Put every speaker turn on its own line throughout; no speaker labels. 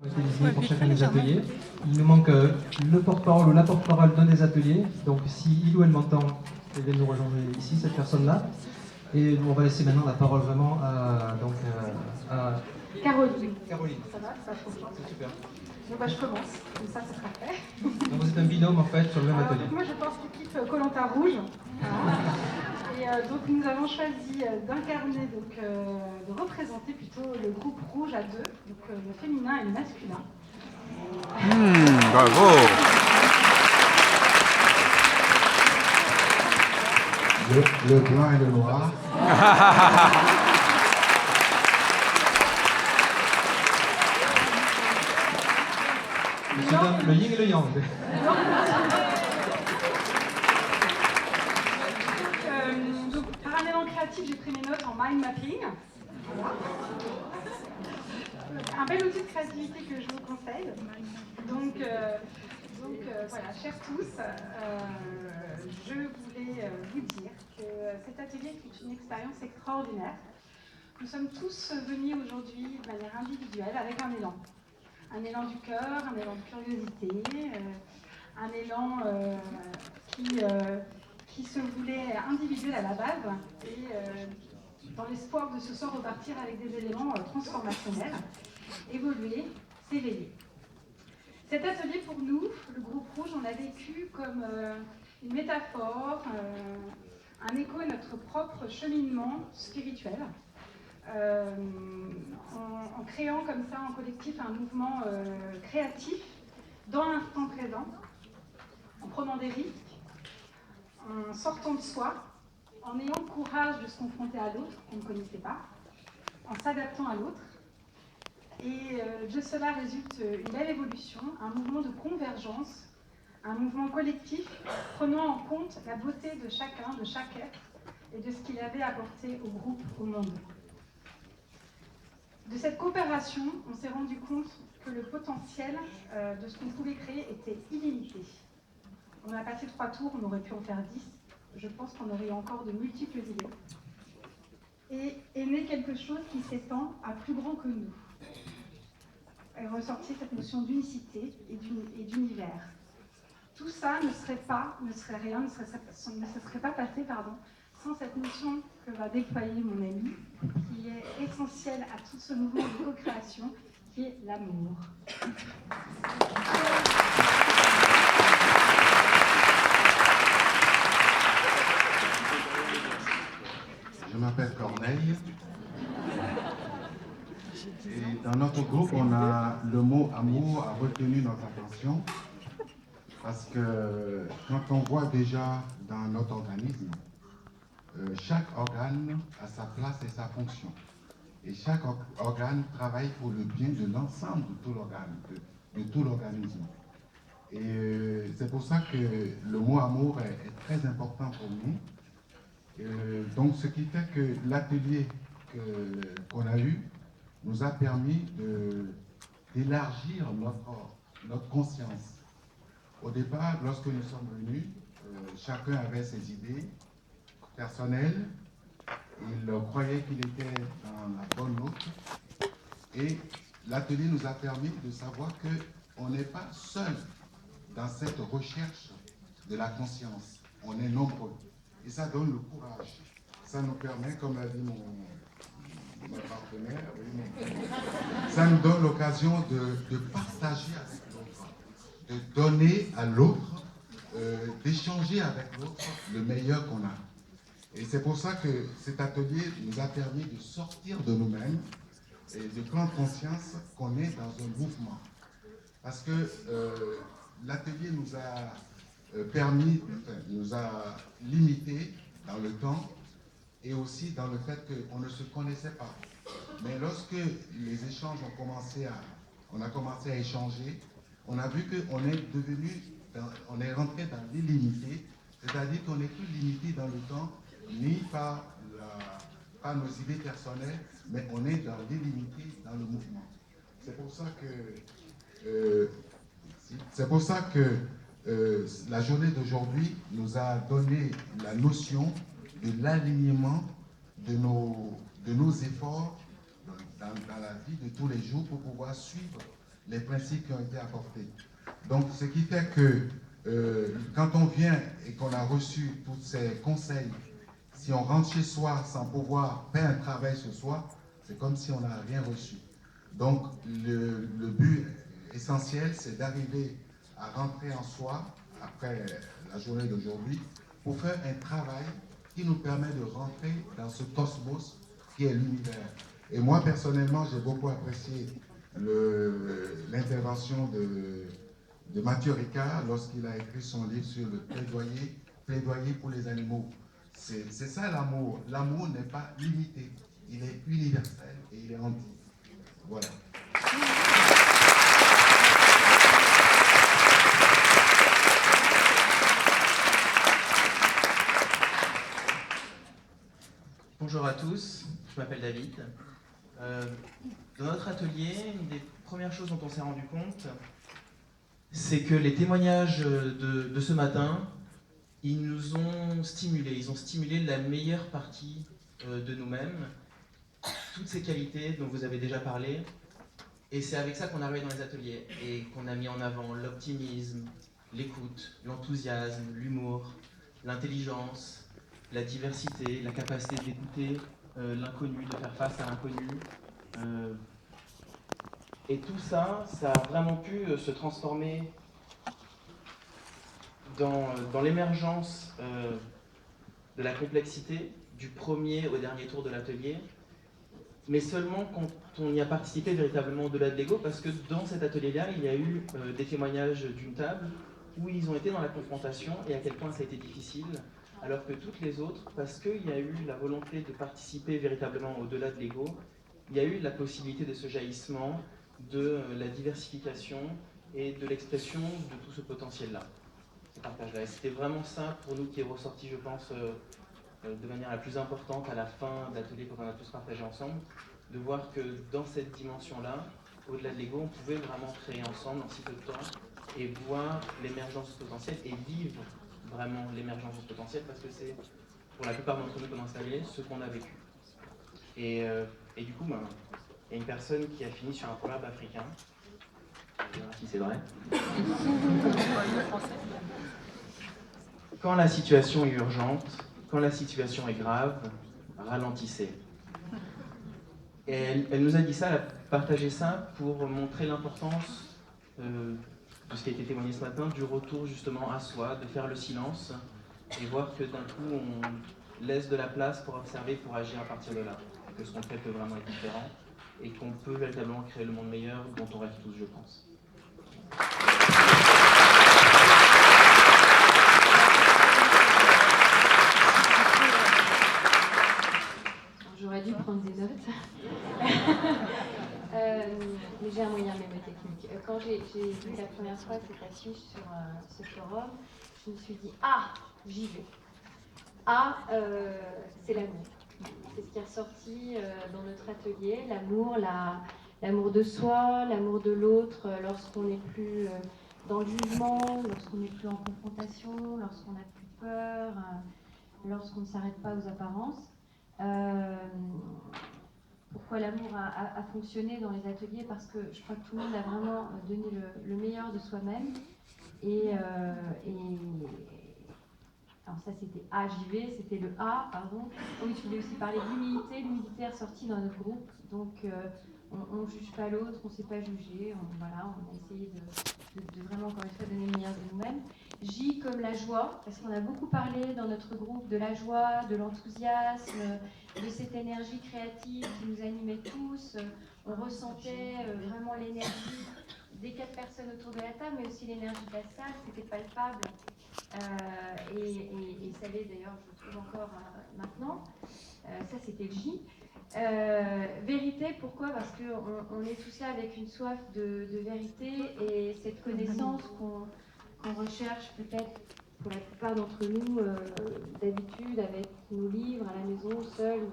été désignés pour chacun des ateliers. Il nous manque le porte-parole ou la porte-parole d'un des ateliers. Donc si il ou elle m'entend, elle vient nous rejoindre ici, cette personne-là. Et on va laisser maintenant la parole vraiment à
Caroline.
Caroline.
Ça va, ça se comprend.
C'est super.
Donc je commence, comme ça ce sera fait.
Donc vous êtes un binôme en fait sur le même
Alors,
atelier.
donc, moi je pense l'équipe Koh-Lanta rouge. Voilà. Et donc nous avons choisi d'incarner, de représenter plutôt le groupe rouge à deux, donc le féminin et le masculin.
Bravo.
Le blanc et le noir.
Le yin et le yang.
Donc, par un élan créatif, j'ai pris mes notes en mind mapping. Voilà. Un bel outil de créativité que je vous conseille. Donc voilà, chers tous, je voulais vous dire que cet atelier est une expérience extraordinaire. Nous sommes tous venus aujourd'hui de manière individuelle avec un élan. Un élan du cœur, un élan de curiosité, un élan qui se voulait individuel à la base et dans l'espoir de ce soir repartir avec des éléments transformationnels, évoluer, s'éveiller. Cet atelier pour nous, le groupe rouge, on l'a vécu comme une métaphore, un écho à notre propre cheminement spirituel. En créant comme ça en collectif un mouvement créatif dans l'instant présent, en prenant des risques, en sortant de soi, en ayant le courage de se confronter à l'autre qu'on ne connaissait pas, en s'adaptant à l'autre. Et de cela résulte une belle évolution, un mouvement de convergence, un mouvement collectif prenant en compte la beauté de chacun, de chaque être et de ce qu'il avait apporté au groupe, au monde. De cette coopération, on s'est rendu compte que le potentiel de ce qu'on pouvait créer était illimité. On a passé 3 tours, on aurait pu en faire 10. Je pense qu'on aurait eu encore de multiples idées. Et est né quelque chose qui s'étend à plus grand que nous. Est ressortie cette notion d'unicité et d'univers. Tout ça ne serait pas passé, sans cette notion que va déployer mon ami, qui est essentielle à tout ce mouvement de co-création, qui est l'amour.
Je m'appelle Corneille. Et dans notre groupe, on a le mot amour a retenu notre attention parce que quand on voit déjà dans notre organisme, chaque organe a sa place et sa fonction. Et chaque organe travaille pour le bien de l'ensemble de tout l'organisme. Et c'est pour ça que le mot amour est très important pour nous. Donc ce qui fait que l'atelier qu'on a eu nous a permis d'élargir notre conscience. Au départ, lorsque nous sommes venus, chacun avait ses idées personnelles. Il croyait qu'il était dans la bonne route. Et l'atelier nous a permis de savoir qu'on n'est pas seul dans cette recherche de la conscience. On est nombreux. Et ça donne le courage. Ça nous permet, comme l'a dit mon partenaire, ça nous donne l'occasion de partager avec l'autre, de donner à l'autre, d'échanger avec l'autre le meilleur qu'on a. Et c'est pour ça que cet atelier nous a permis de sortir de nous-mêmes et de prendre conscience qu'on est dans un mouvement. Parce que l'atelier nous a nous a limité dans le temps et aussi dans le fait qu'on ne se connaissait pas. Mais lorsque les échanges on a commencé à échanger, on a vu qu'on est on est rentré dans l'illimité, c'est-à-dire qu'on n'est plus limité dans le temps, ni par nos idées personnelles, mais on est dans l'illimité dans le mouvement. C'est pour ça que la journée d'aujourd'hui nous a donné la notion de l'alignement de nos efforts dans la vie de tous les jours pour pouvoir suivre les principes qui ont été apportés. Donc, ce qui fait que quand on vient et qu'on a reçu tous ces conseils, si on rentre chez soi sans pouvoir faire un travail sur soi, c'est comme si on n'a rien reçu. Donc, le but essentiel, c'est d'arriver à rentrer en soi après la journée d'aujourd'hui pour faire un travail qui nous permet de rentrer dans ce cosmos qui est l'univers. Et moi, personnellement, j'ai beaucoup apprécié l'intervention de Mathieu Ricard lorsqu'il a écrit son livre sur le plaidoyer pour les animaux. C'est ça l'amour. L'amour n'est pas limité, il est universel et il est entier. Voilà.
Bonjour à tous, je m'appelle David. Dans notre atelier, une des premières choses dont on s'est rendu compte, c'est que les témoignages de ce matin, ils nous ont stimulés, ils ont stimulé la meilleure partie de nous-mêmes, toutes ces qualités dont vous avez déjà parlé, et c'est avec ça qu'on est arrivé dans les ateliers, et qu'on a mis en avant l'optimisme, l'écoute, l'enthousiasme, l'humour, l'intelligence, la diversité, la capacité d'écouter l'inconnu, de faire face à l'inconnu. Et tout ça, ça a vraiment pu se transformer dans l'émergence de la complexité du premier au dernier tour de l'atelier, mais seulement quand on y a participé véritablement au-delà de l'ego, parce que dans cet atelier-là, il y a eu des témoignages d'une table où ils ont été dans la confrontation et à quel point ça a été difficile, alors que toutes les autres, parce qu'il y a eu la volonté de participer véritablement au-delà de l'ego, il y a eu la possibilité de ce jaillissement, de la diversification et de l'expression de tout ce potentiel-là, ce partage-là. Et c'était vraiment ça pour nous qui est ressorti, je pense, de manière la plus importante à la fin de l'atelier, quand on a tous partagé ensemble, de voir que dans cette dimension-là, au-delà de l'ego, on pouvait vraiment créer ensemble en si peu de temps et voir l'émergence du potentiel et vivre vraiment l'émergence du potentiel, parce que c'est, pour la plupart d'entre nous comme installés, ce qu'on a vécu. Et du coup, il y a une personne qui a fini sur un proverbe africain. Je vais voir si c'est vrai. Quand la situation est urgente, quand la situation est grave, ralentissez. Et elle nous a dit ça, elle a partagé ça pour montrer l'importance de ce qui a été témoigné ce matin, du retour justement à soi, de faire le silence et voir que d'un coup on laisse de la place pour observer, pour agir à partir de là. Et que ce qu'on fait peut vraiment être différent et qu'on peut véritablement créer le monde meilleur dont on rêve tous, je pense.
J'aurais dû prendre des notes. Mais j'ai un moyen mnémotechnique. Quand j'ai vu la première fois cette affiche sur ce forum, je me suis dit « Ah, j'y vais !» Ah, c'est l'amour. C'est ce qui est ressorti dans notre atelier, l'amour, l'amour de soi, l'amour de l'autre, lorsqu'on n'est plus dans le jugement, lorsqu'on n'est plus en confrontation, lorsqu'on n'a plus peur, lorsqu'on ne s'arrête pas aux apparences. Pourquoi l'amour a fonctionné dans les ateliers? Parce que je crois que tout le monde a vraiment donné le meilleur de soi-même. Alors ça c'était AJV, c'était le A, pardon. Oui, je voulais aussi parler d'humilité. L'humilité est ressortie dans notre groupe. Donc on ne juge pas l'autre, on ne s'est pas jugé. On a essayé de vraiment, encore une fois, donner le meilleur de nous-mêmes. J comme la joie, parce qu'on a beaucoup parlé dans notre groupe de la joie, de l'enthousiasme, de cette énergie créative qui nous animait tous. On ressentait vraiment l'énergie des 4 personnes autour de la table, mais aussi l'énergie de la salle, c'était palpable. Et ça l'est d'ailleurs, je trouve encore maintenant. Ça, c'était le J. Vérité, pourquoi? Parce qu'on est tous là avec une soif de vérité et cette connaissance qu'on recherche peut-être pour la plupart d'entre nous d'habitude avec nos livres à la maison, seuls.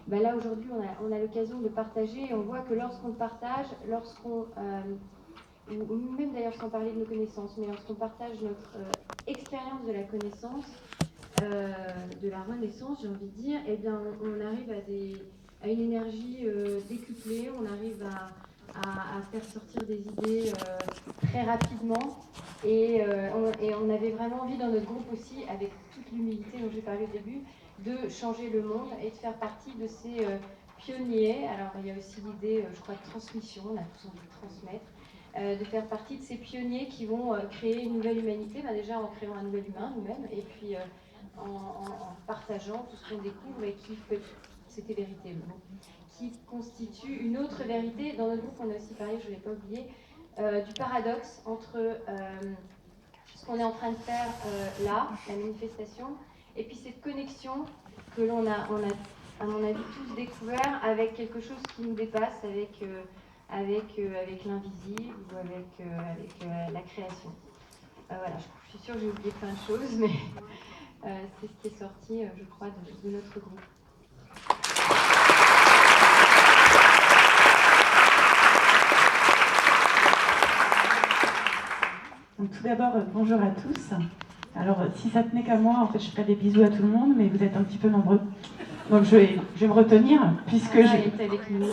Ben là, aujourd'hui, on a l'occasion de partager et on voit que lorsqu'on partage, ou même d'ailleurs sans parler de nos connaissances, mais lorsqu'on partage notre expérience de la connaissance, de la renaissance, j'ai envie de dire, eh bien, on arrive à une énergie décuplée, on arrive à faire sortir des idées très rapidement. Et on avait vraiment envie dans notre groupe aussi, avec toute l'humilité dont j'ai parlé au début, de changer le monde et de faire partie de ces pionniers. Alors il y a aussi l'idée, je crois, de transmission, on a tous envie de transmettre, de faire partie de ces pionniers qui vont créer une nouvelle humanité, déjà en créant un nouvel humain nous-mêmes, et puis en partageant tout ce qu'on découvre et qui peut, c'était vérité le mot, qui constitue une autre vérité. Dans notre groupe, on a aussi parlé, je ne l'ai pas oublié, du paradoxe entre ce qu'on est en train de faire là, la manifestation, et puis cette connexion que l'on a, à mon avis, tous découvert avec quelque chose qui nous dépasse, avec l'invisible ou avec la création. Voilà, je suis sûre que j'ai oublié plein de choses, mais c'est ce qui est sorti, je crois, de notre groupe.
Donc tout d'abord, bonjour à tous. Alors si ça tenait qu'à moi, en fait je ferais des bisous à tout le monde, mais vous êtes un petit peu nombreux. Donc je vais me retenir, puisque
est avec nous.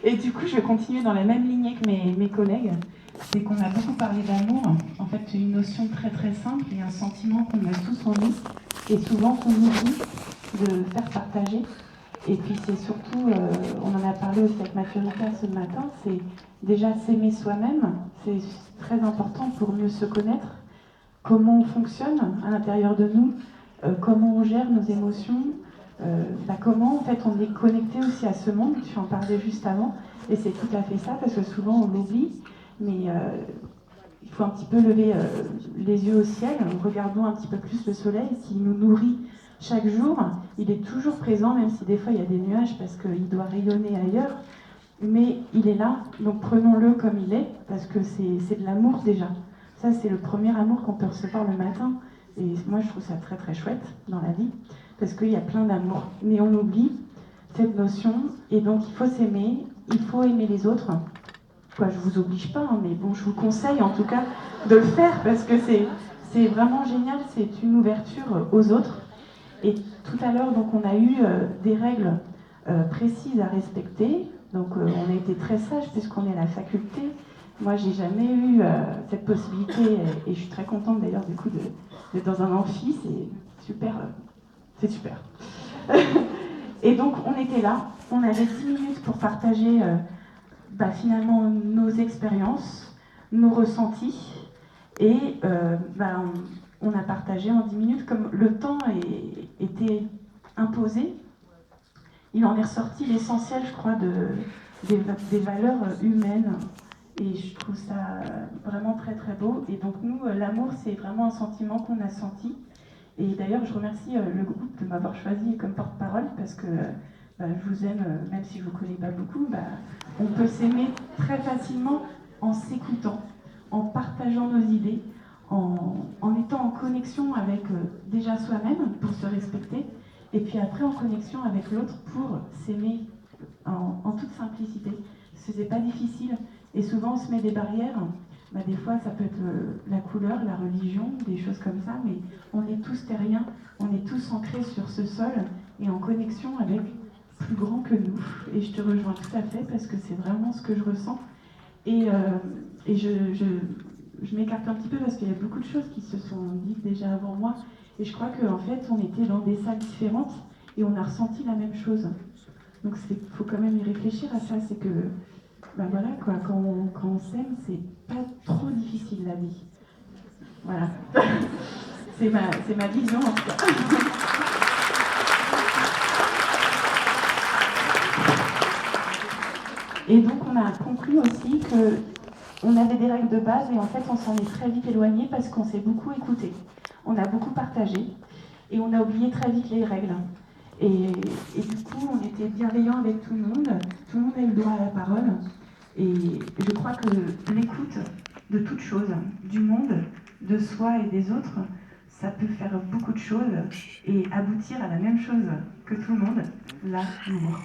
Et du coup je vais continuer dans la même lignée que mes collègues. C'est qu'on a beaucoup parlé d'amour. En fait une notion très très simple et un sentiment qu'on a tous en nous, et souvent qu'on oublie de faire partager. Et puis c'est surtout, on en a parlé aussi avec Mathieu Ricard ce matin, c'est déjà s'aimer soi-même, c'est très important pour mieux se connaître, comment on fonctionne à l'intérieur de nous, comment on gère nos émotions, comment en fait on est connecté aussi à ce monde, tu en parlais juste avant, et c'est tout à fait ça, parce que souvent on l'oublie, mais il faut un petit peu lever les yeux au ciel, regardons un petit peu plus le soleil qui nous nourrit chaque jour, il est toujours présent, même si des fois il y a des nuages parce qu'il doit rayonner ailleurs, mais il est là, donc prenons-le comme il est, parce que c'est de l'amour déjà. Ça, c'est le premier amour qu'on peut recevoir le matin, et moi je trouve ça très très chouette dans la vie, parce qu'il y a plein d'amour. Mais on oublie cette notion, et donc il faut s'aimer, il faut aimer les autres. Quoi, je vous oblige pas, hein, mais bon, je vous conseille en tout cas de le faire, parce que c'est vraiment génial, c'est une ouverture aux autres. Et tout à l'heure, donc, on a eu des règles précises à respecter. Donc, on a été très sages puisqu'on est à la faculté. Moi, j'ai jamais eu cette possibilité et je suis très contente d'ailleurs du coup d'être dans un amphi. C'est super. C'est super. Et donc, on était là. On avait 10 minutes pour partager finalement nos expériences, nos ressentis. Et on a partagé en 10 minutes, comme le temps était imposé, il en est ressorti l'essentiel, je crois, des valeurs humaines. Et je trouve ça vraiment très très beau. Et donc nous, l'amour, c'est vraiment un sentiment qu'on a senti. Et d'ailleurs, je remercie le groupe de m'avoir choisi comme porte-parole, parce que je vous aime, même si je ne vous connais pas beaucoup. On peut s'aimer très facilement en s'écoutant, en partageant nos idées, en étant en connexion avec déjà soi-même pour se respecter, et puis après en connexion avec l'autre pour s'aimer en toute simplicité. Ce n'est pas difficile, et souvent on se met des barrières. Des fois ça peut être la couleur, la religion, des choses comme ça, mais on est tous terriens, on est tous ancrés sur ce sol et en connexion avec plus grand que nous. Et je te rejoins tout à fait parce que c'est vraiment ce que je ressens. Et je m'écarte un petit peu parce qu'il y a beaucoup de choses qui se sont dites déjà avant moi. Et je crois qu'en fait, on était dans des salles différentes et on a ressenti la même chose. Donc il faut quand même y réfléchir à ça. C'est que, voilà, quoi, quand on s'aime, c'est pas trop difficile la vie. Voilà. c'est ma vision en tout cas. Et donc on a conclu aussi qu'on avait des règles de base et en fait on s'en est très vite éloigné parce qu'on s'est beaucoup écouté. On a beaucoup partagé et on a oublié très vite les règles. Et du coup on était bienveillants avec tout le monde a eu le droit à la parole. Et je crois que l'écoute de toutes choses, du monde, de soi et des autres, ça peut faire beaucoup de choses et aboutir à la même chose que tout le monde, l'amour.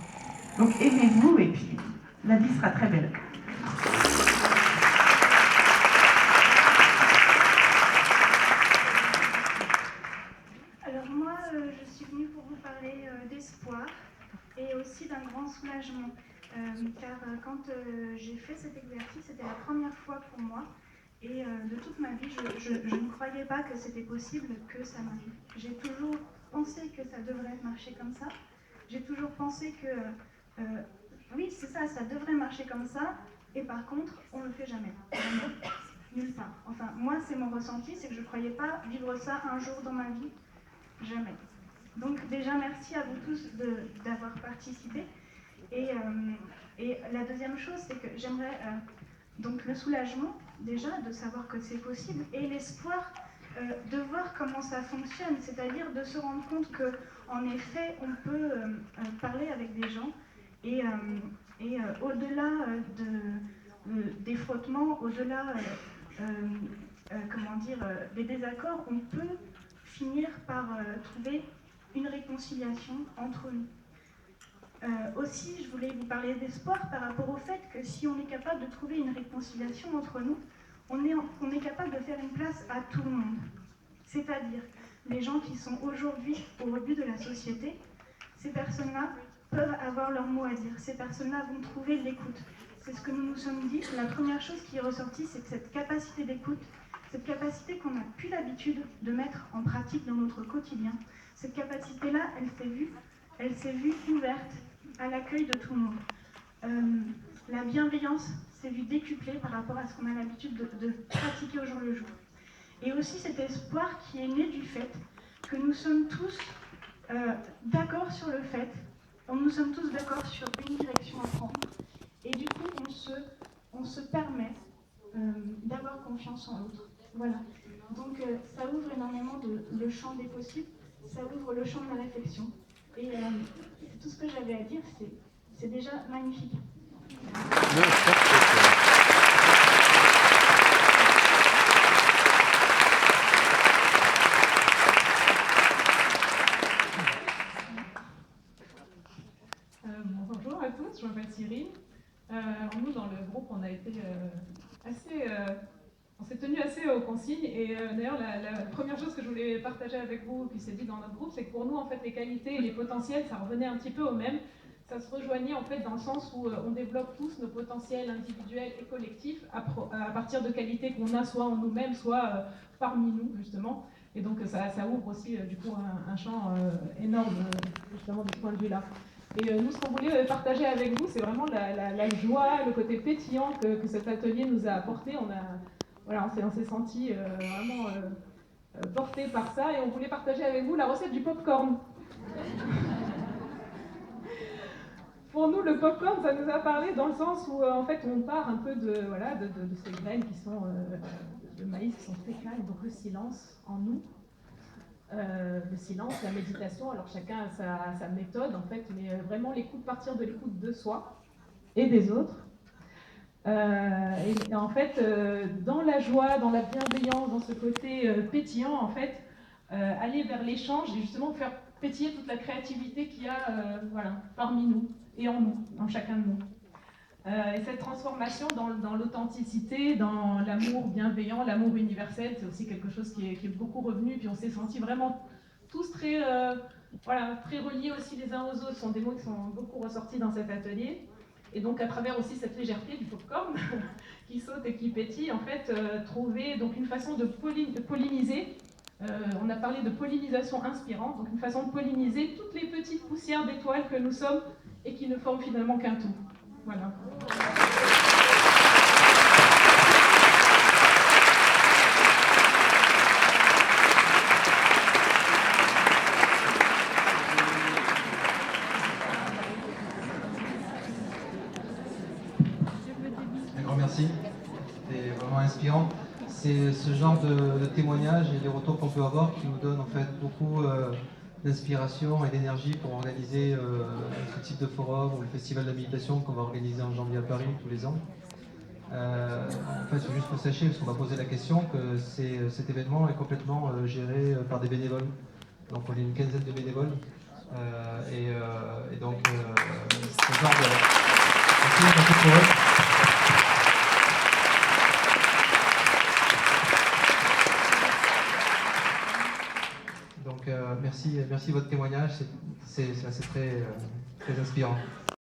Donc aimez-vous et puis la vie sera très belle.
Alors moi, je suis venue pour vous parler d'espoir et aussi d'un grand soulagement. Car quand quand j'ai fait cet exercice, c'était la première fois pour moi. Et de toute ma vie, je ne croyais pas que c'était possible que ça m'arrive. J'ai toujours pensé que ça devrait marcher comme ça. J'ai toujours pensé que, oui, c'est ça, ça devrait marcher comme ça. Et par contre, on ne le fait jamais. Jamais. Nulle part. Enfin, moi, c'est mon ressenti, c'est que je ne croyais pas vivre ça un jour dans ma vie. Jamais. Donc déjà, merci à vous tous d'avoir participé. Et la deuxième chose, c'est que j'aimerais donc le soulagement, déjà, de savoir que c'est possible, et l'espoir de voir comment ça fonctionne, c'est-à-dire de se rendre compte qu'en effet, on peut parler avec des gens, et au-delà des frottements, au-delà des désaccords, on peut finir par trouver une réconciliation entre nous. Aussi, je voulais vous parler d'espoir par rapport au fait que si on est capable de trouver une réconciliation entre nous, on est capable de faire une place à tout le monde. C'est-à-dire, les gens qui sont aujourd'hui au rebut de la société, ces personnes-là peuvent avoir leur mot à dire. Ces personnes-là vont trouver l'écoute. C'est ce que nous nous sommes dit. La première chose qui est ressortie, c'est que cette capacité d'écoute, cette capacité qu'on n'a plus l'habitude de mettre en pratique dans notre quotidien, cette capacité-là, elle s'est vue ouverte à l'accueil de tout le monde. La bienveillance s'est vue décuplée par rapport à ce qu'on a l'habitude de pratiquer au jour le jour. Et aussi cet espoir qui est né du fait que nous sommes tous d'accord sur le fait, nous sommes tous d'accord sur une direction à prendre, et du coup on se permet d'avoir confiance en l'autre. Voilà. Donc ça ouvre énormément le champ des possibles, ça ouvre le champ de la réflexion. Et tout ce que j'avais à dire, c'est déjà magnifique.
Bonjour à tous, je m'appelle Cyril. Nous, dans le groupe, on a été on s'est tenu assez aux consignes. Et d'ailleurs, la première chose que je voulais partager avec vous, qui s'est dit dans notre groupe, c'est que pour nous, en fait, les qualités et les potentiels, ça revenait un petit peu au même. Ça se rejoignait en fait dans le sens où on développe tous nos potentiels individuels et collectifs à partir de qualités qu'on a soit en nous-mêmes, soit parmi nous, justement. Et donc, ça ouvre aussi, du coup, un champ énorme, justement, de ce point de vue-là. Et nous, ce qu'on voulait partager avec vous, c'est vraiment la joie, le côté pétillant que cet atelier nous a apporté. On s'est senti vraiment porté par ça, et on voulait partager avec vous la recette du pop-corn. Pour nous, le pop-corn, ça nous a parlé dans le sens où, en fait, on part un peu de ces graines qui sont de maïs, qui sont très calmes, donc le silence en nous. Le silence, la méditation, alors chacun a sa méthode en fait, mais vraiment partir de l'écoute de soi et des autres. Et en fait, dans la joie, dans la bienveillance, dans ce côté pétillant, en fait, aller vers l'échange et justement faire pétiller toute la créativité qu'il y a parmi nous et en nous, en chacun de nous. Et cette transformation dans l'authenticité, dans l'amour bienveillant, l'amour universel, c'est aussi quelque chose qui est beaucoup revenu. Puis on s'est sentis vraiment tous très reliés aussi les uns aux autres. Ce sont des mots qui sont beaucoup ressortis dans cet atelier. Et donc à travers aussi cette légèreté du popcorn qui saute et qui pétille, en fait, trouver donc une façon de polliniser. On a parlé de pollinisation inspirante, donc une façon de polliniser toutes les petites poussières d'étoiles que nous sommes et qui ne forment finalement qu'un tout. Voilà.
Un grand merci, c'était vraiment inspirant. C'est ce genre de témoignages et les retours qu'on peut avoir qui nous donnent en fait beaucoup d'inspiration et d'énergie pour organiser ce type de forum ou le festival de la méditation qu'on va organiser en janvier à Paris tous les ans. En fait, juste que vous sachiez, parce qu'on m'a posé la question, que cet événement est complètement géré par des bénévoles. Donc on est une quinzaine de bénévoles. Et donc, ce genre de... Merci pour eux. Donc merci de votre témoignage, c'est très inspirant.